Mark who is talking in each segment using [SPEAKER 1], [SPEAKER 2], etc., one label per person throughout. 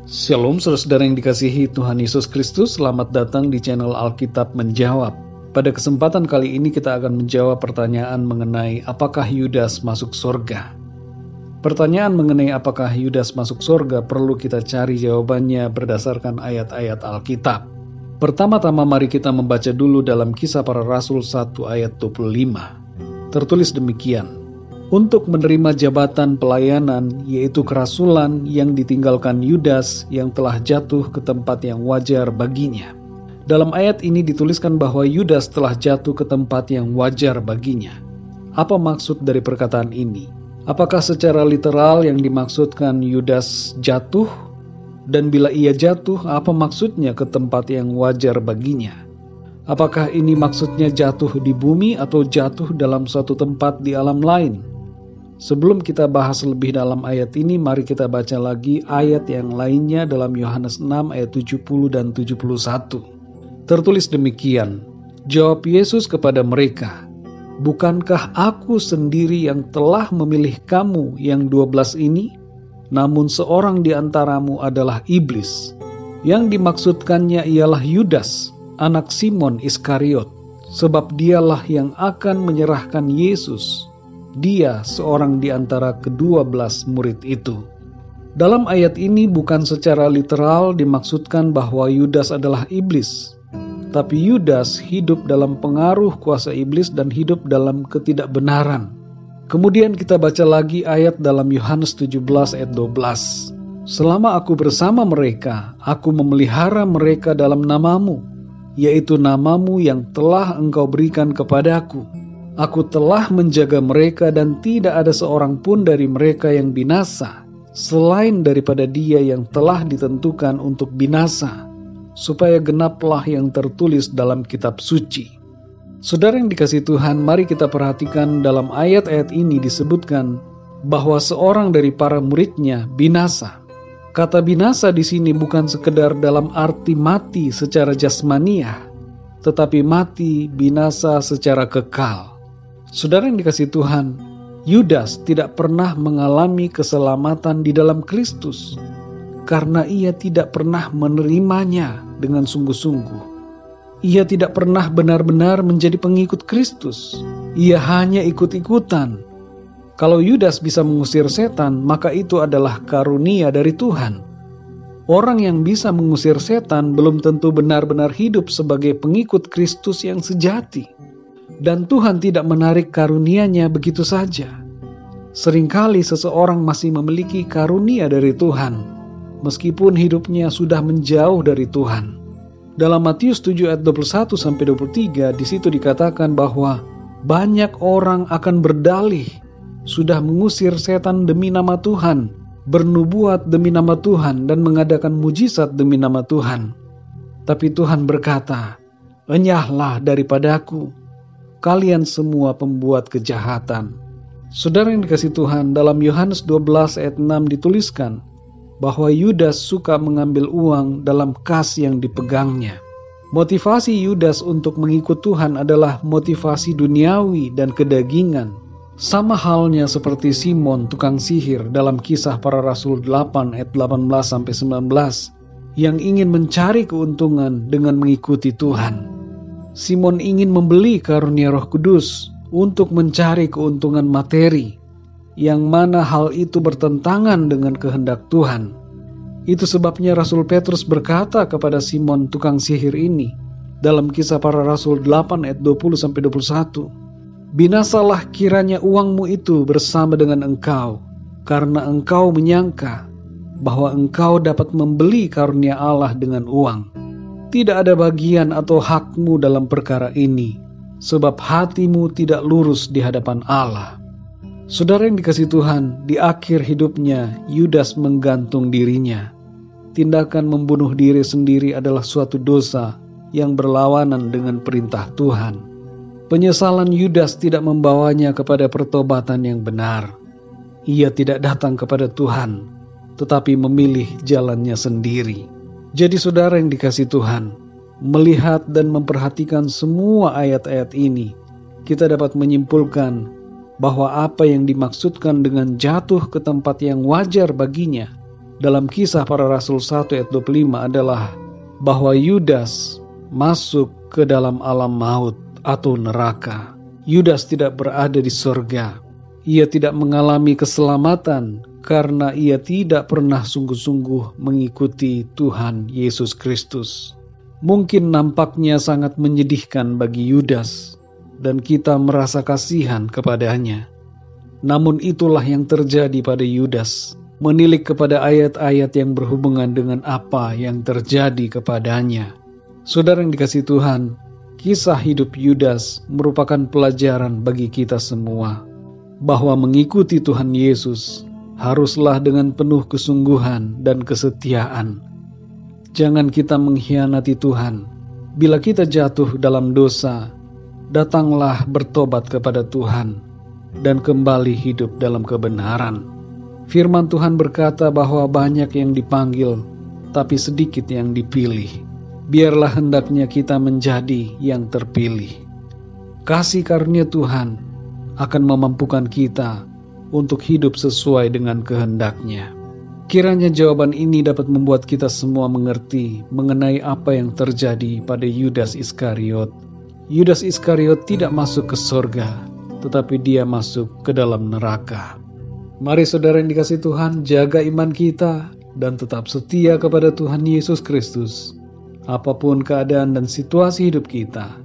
[SPEAKER 1] Shalom saudara-saudara yang dikasihi Tuhan Yesus Kristus, selamat datang di channel Alkitab Menjawab. Pada kesempatan kali ini kita akan menjawab pertanyaan mengenai apakah Yudas masuk surga. Pertanyaan mengenai apakah Yudas masuk surga perlu kita cari jawabannya berdasarkan ayat-ayat Alkitab. Pertama-tama mari kita membaca dulu dalam Kisah Para Rasul 1 ayat 25. Tertulis demikian. Untuk menerima jabatan pelayanan, yaitu kerasulan yang ditinggalkan Yudas yang telah jatuh ke tempat yang wajar baginya. Dalam ayat ini dituliskan bahwa Yudas telah jatuh ke tempat yang wajar baginya. Apa maksud dari perkataan ini? Apakah secara literal yang dimaksudkan Yudas jatuh? Dan bila ia jatuh, apa maksudnya ke tempat yang wajar baginya? Apakah ini maksudnya jatuh di bumi atau jatuh dalam suatu tempat di alam lain? Sebelum kita bahas lebih dalam ayat ini, mari kita baca lagi ayat yang lainnya dalam Yohanes 6 ayat 70 dan 71. Tertulis demikian, jawab Yesus kepada mereka, bukankah aku sendiri yang telah memilih kamu yang 12 ini? Namun seorang di antaramu adalah iblis. Yang dimaksudkannya ialah Yudas, anak Simon Iskariot, sebab dialah yang akan menyerahkan Yesus. Dia seorang di antara ke-12 murid itu. Dalam ayat ini bukan secara literal dimaksudkan bahwa Yudas adalah iblis, tapi Yudas hidup dalam pengaruh kuasa iblis dan hidup dalam ketidakbenaran. Kemudian kita baca lagi ayat dalam Yohanes 17 ayat 12. Selama aku bersama mereka, aku memelihara mereka dalam namamu, yaitu namamu yang telah engkau berikan kepadaku. Aku telah menjaga mereka dan tidak ada seorang pun dari mereka yang binasa, selain daripada dia yang telah ditentukan untuk binasa, supaya genaplah yang tertulis dalam kitab suci. Saudara yang dikasihi Tuhan, mari kita perhatikan dalam ayat-ayat ini disebutkan bahwa seorang dari para muridnya binasa. Kata binasa di sini bukan sekedar dalam arti mati secara jasmaniah, tetapi mati binasa secara kekal. Saudara yang dikasihi Tuhan, Yudas tidak pernah mengalami keselamatan di dalam Kristus karena ia tidak pernah menerimanya dengan sungguh-sungguh. Ia tidak pernah benar-benar menjadi pengikut Kristus. Ia hanya ikut-ikutan. Kalau Yudas bisa mengusir setan, maka itu adalah karunia dari Tuhan. Orang yang bisa mengusir setan belum tentu benar-benar hidup sebagai pengikut Kristus yang sejati. Dan Tuhan tidak menarik karunia-Nya begitu saja. Seringkali seseorang masih memiliki karunia dari Tuhan, meskipun hidupnya sudah menjauh dari Tuhan. Dalam Matius 7 ayat 21-23, di situ dikatakan bahwa banyak orang akan berdalih, sudah mengusir setan demi nama Tuhan, bernubuat demi nama Tuhan, dan mengadakan mujizat demi nama Tuhan. Tapi Tuhan berkata, enyahlah daripadaku, kalian semua pembuat kejahatan. Saudara yang dikasihi Tuhan, dalam Yohanes 12 ayat 6 dituliskan bahwa Yudas suka mengambil uang dalam kas yang dipegangnya. Motivasi Yudas untuk mengikut Tuhan adalah motivasi duniawi dan kedagingan. Sama halnya seperti Simon tukang sihir dalam Kisah Para Rasul 8 ayat 18-19 yang ingin mencari keuntungan dengan mengikuti Tuhan. Simon ingin membeli karunia Roh Kudus untuk mencari keuntungan materi, yang mana hal itu bertentangan dengan kehendak Tuhan. Itu sebabnya Rasul Petrus berkata kepada Simon tukang sihir ini dalam Kisah Para Rasul 8 ayat 20-21, binasalah kiranya uangmu itu bersama dengan engkau, karena engkau menyangka bahwa engkau dapat membeli karunia Allah dengan uang. Tidak ada bagian atau hakmu dalam perkara ini, sebab hatimu tidak lurus di hadapan Allah. Saudara yang dikasihi Tuhan, di akhir hidupnya, Yudas menggantung dirinya. Tindakan membunuh diri sendiri adalah suatu dosa yang berlawanan dengan perintah Tuhan. Penyesalan Yudas tidak membawanya kepada pertobatan yang benar. Ia tidak datang kepada Tuhan, tetapi memilih jalannya sendiri. Jadi saudara yang dikasihi Tuhan, melihat dan memperhatikan semua ayat-ayat ini, kita dapat menyimpulkan bahwa apa yang dimaksudkan dengan jatuh ke tempat yang wajar baginya dalam Kisah Para Rasul 1 ayat 25 adalah bahwa Yudas masuk ke dalam alam maut atau neraka. Yudas tidak berada di sorga. Ia tidak mengalami keselamatan karena ia tidak pernah sungguh-sungguh mengikuti Tuhan Yesus Kristus. Mungkin nampaknya sangat menyedihkan bagi Yudas dan kita merasa kasihan kepadanya. Namun itulah yang terjadi pada Yudas, menilik kepada ayat-ayat yang berhubungan dengan apa yang terjadi kepadanya. Saudara yang dikasihi Tuhan, kisah hidup Yudas merupakan pelajaran bagi kita semua, bahwa mengikuti Tuhan Yesus haruslah dengan penuh kesungguhan dan kesetiaan. Jangan kita mengkhianati Tuhan. Bila kita jatuh dalam dosa, datanglah bertobat kepada Tuhan dan kembali hidup dalam kebenaran. Firman Tuhan berkata bahwa banyak yang dipanggil, tapi sedikit yang dipilih. Biarlah hendaknya kita menjadi yang terpilih. Kasih karunia Tuhan akan memampukan kita untuk hidup sesuai dengan kehendak-Nya. Kiranya jawaban ini dapat membuat kita semua mengerti mengenai apa yang terjadi pada Yudas Iskariot. Yudas Iskariot tidak masuk ke sorga, tetapi dia masuk ke dalam neraka. Mari saudara yang dikasihi Tuhan, jaga iman kita dan tetap setia kepada Tuhan Yesus Kristus. Apapun keadaan dan situasi hidup kita,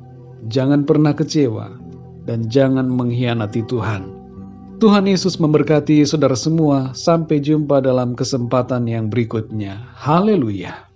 [SPEAKER 1] jangan pernah kecewa dan jangan mengkhianati Tuhan. Tuhan Yesus memberkati saudara semua. Sampai jumpa dalam kesempatan yang berikutnya. Haleluya.